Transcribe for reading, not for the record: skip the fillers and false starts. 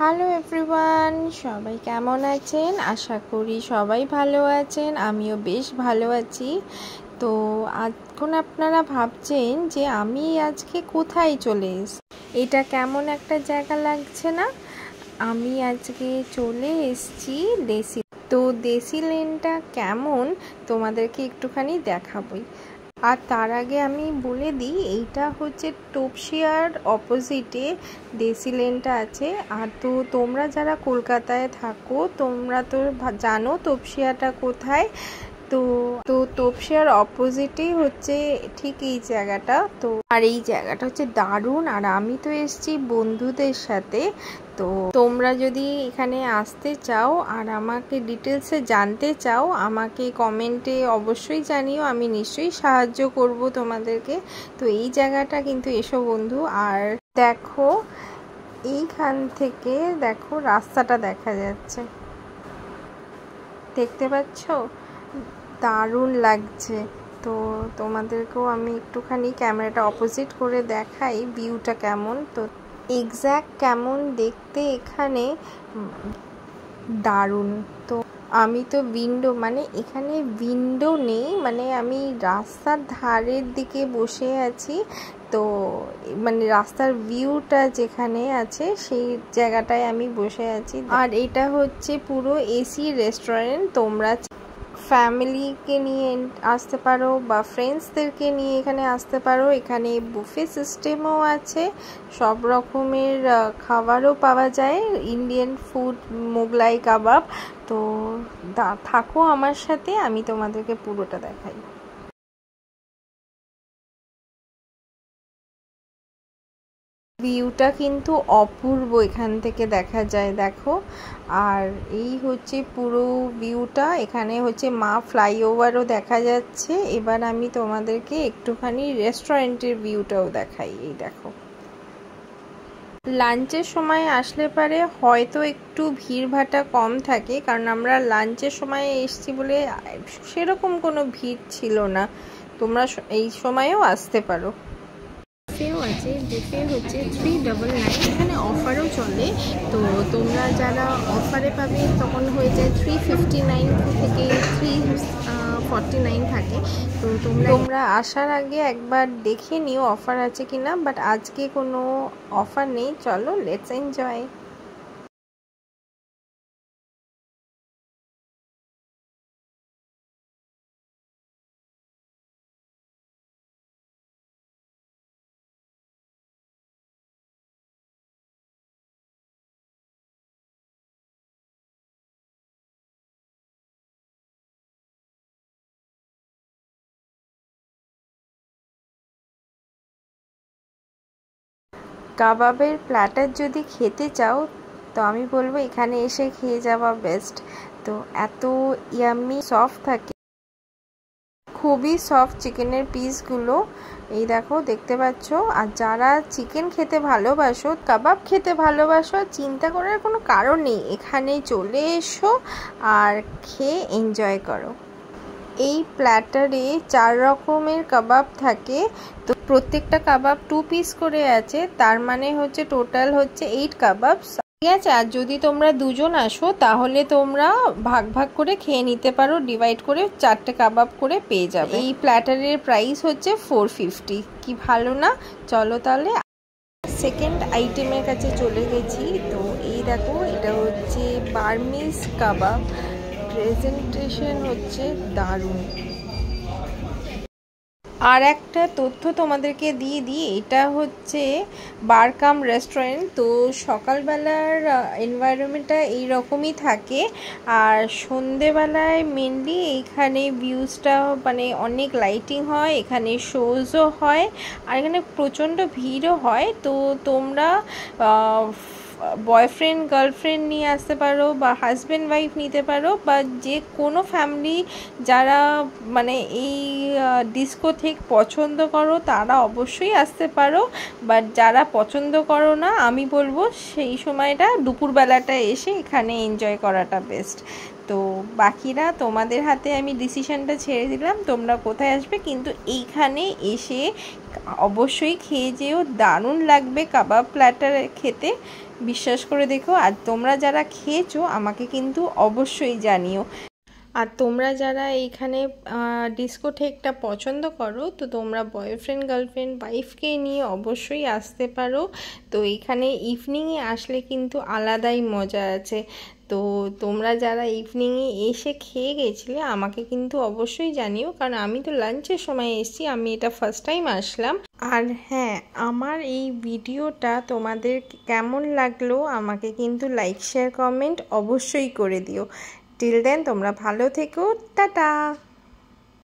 Hello everyone, সবাই কেমন আছেন? আশা করি সবাই ভালো আছেন। আমিও বেশ ভালো আছি। তো এখন আপনারা ভাবছেন যে আমি আজকে কোথায় চলে এসেছি, এটা কেমন একটা জায়গা লাগছে না? আমি আজকে চলে এসেছি দেশি। তো দেশি লেনটা কেমন তোমাদেরকে একটুখানি দেখাবই। আর তার আগে আমি বলে দিই, এইটা হচ্ছে তপসিয়ার অপোজিটে দেশি লেনটা আছে। আর তো তোমরা যারা কলকাতায় থাকো তোমরা তো জানো তপসিয়াটা কোথায়। তো তপসিয়ার অপোজিটেই হচ্ছে ঠিক এই জায়গাটা। তো আর এই জায়গাটা হচ্ছে দারুণ। আর আমি তো এসেছি বন্ধুদের সাথে। তো তোমরা যদি এখানে আসতে চাও আর আমাকে ডিটেলসে জানতে চাও, আমাকে কমেন্টে অবশ্যই জানিও, আমি নিশ্চয়ই সাহায্য করব তোমাদেরকে। তো এই জায়গাটা কিন্তু এসো বন্ধু। আর দেখো এইখান থেকে দেখো রাস্তাটা দেখা যাচ্ছে, দেখতে পাচ্ছ? দারুণ লাগছে। তো তোমাদেরকেও আমি একটুখানি ক্যামেরাটা অপোজিট করে দেখাই ভিউটা কেমন। তো এক্স্যাক্ট কেমন দেখতে এখানে, দারুণ। তো আমি তো এখানে উইন্ডো নেই, আমি রাস্তার ধারের দিকে বসে আছি। তো রাস্তার ভিউটা যেখানে আছে সেই জায়গাটায় আমি বসে আছি। আর এটা হচ্ছে পুরো এসি রেস্টুরেন্ট। তোমরা ফ্যামিলিকে নিয়ে আসতে পারো বা ফ্রেন্ডসদেরকে নিয়ে এখানে আসতে পারো। এখানে বুফে সিস্টেমও আছে, সব রকমের খাবারও পাওয়া যায়, ইন্ডিয়ান ফুড, মোগলাই কাবাব। তো থাকো আমার সাথে, আমি তোমাদেরকে পুরোটা দেখাই। ভিউটা কিন্তু অপূর্ব এখান থেকে দেখা যায়, দেখো। আর এই হচ্ছে পুরো ভিউটা। এখানে হচ্ছে মা ফ্লাইওভারও দেখা যাচ্ছে। এবার আমি তোমাদেরকে একটুখানি রেস্টুরেন্টের ভিউটাও দেখাই। এই দেখো, লাঞ্চের সময় আসলে পারে হয়তো একটু ভিড়ভাটা কম থাকে, কারণ আমরা লাঞ্চের সময় এসেছি বলে সেরকম কোনো ভিড় ছিল না। তোমরা এই সময়ও আসতে পারো। বুফেও আছে, বুফে হচ্ছে 399। এখানে অফারও চলে। তো তোমরা যারা অফারে পাবে তখন হয়ে যায় 359 থেকে 349 থাকে। তো তোমরা আসার আগে একবার দেখে নিও অফার আছে কিনা। বাট আজকে কোনো অফার নেই। চলো, লেটস এনজয়। কাবাবের প্ল্যাটার যদি খেতে চাও তো আমি বলবো এখানে এসে খেয়ে যাওয়া বেস্ট। তো এত ইয়াম্মি সফট থাকে, খুবই সফট চিকেনের পিসগুলো। এই দেখো, দেখতে পাচ্ছ। আর যারা চিকেন খেতে ভালোবাসো, কাবাব খেতে ভালোবাসো, চিন্তা করার কোনো কারণ নেই, এখানে চলে এসো আর খেয়ে এনজয় করো। এই প্ল্যাটারে 4 রকমের কাবাব থাকে। তো প্রত্যেকটা কাবাব 2 পিস করে আছে, তার মানে হচ্ছে টোটাল হচ্ছে 8 কাবাব। ঠিক আছে। আর যদি তোমরা দুজন আসো তাহলে তোমরা ভাগ ভাগ করে খেয়ে নিতে পারো, ডিভাইড করে 4টে কাবাব করে পেয়ে যাবে। এই প্ল্যাটারের প্রাইস হচ্ছে 450। কি ভালো না? চলো তাহলে সেকেন্ড আইটেমের কাছে চলে গেছি। তো এই দেখো, এটা হচ্ছে বার্মিজ কাবাব। প্রেজেন্টেশন হচ্ছে দারুণ। আর একটা তথ্য তোমাদেরকে দিয়ে দিই, এটা হচ্ছে বারকাম রেস্টুরেন্ট। তো সকালবেলার এনভায়রনমেন্টটা এইরকমই থাকে। আর সন্ধেবেলায় মেনলি এইখানে ভিউজটা অনেক লাইটিং হয়, এখানে শোজও হয়, আর এখানে প্রচণ্ড ভিড়ও হয়। তো তোমরা বয়ফ্রেন্ড গার্লফ্রেন্ড নিয়ে আসতে পারো বা হাজব্যান্ড ওয়াইফ নিতে পারো, বা যে কোনো ফ্যামিলি যারা এই ডিস্কোথেক পছন্দ করো তারা অবশ্যই আসতে পারো। বাট যারা পছন্দ করো না, আমি বলবো সেই সময়টা দুপুরবেলাটা এসে এখানে এনজয় করাটা বেস্ট। তো বাকিরা তোমাদের হাতে আমি ডিসিশনটা ছেড়ে দিলাম, তোমরা কোথায় আসবে। কিন্তু এইখানে এসে অবশ্যই খেয়ে যেও, দারুণ লাগবে কাবাব প্ল্যাটার খেতে। বিশ্বাস করে দেখো। আর তোমরা যারা খেয়েছো আমাকে কিন্তু অবশ্যই জানিও। আর তোমরা যারা এইখানে ডিস্কোথেকটা পছন্দ করো, তো তোমরা বয়ফ্রেন্ড গার্লফ্রেন্ড ওয়াইফকে নিয়ে অবশ্যই আসতে পারো। তো এখানে ইভিনিংয়ে আসলে কিন্তু আলাদাই মজা আছে। তো তোমরা যারা ইভিনিংয়ে এসে খেয়ে গেছিলে আমাকে কিন্তু অবশ্যই জানিও, কারণ আমি তো লাঞ্চের সময় এসেছি, আমি এটা ফার্স্ট টাইম আসলাম। আর হ্যাঁ, আমার এই ভিডিওটা তোমাদের কেমন লাগলো আমাকে কিন্তু লাইক শেয়ার কমেন্ট অবশ্যই করে দিও। টিল দেন তোমরা ভালো থেকো, টাটা।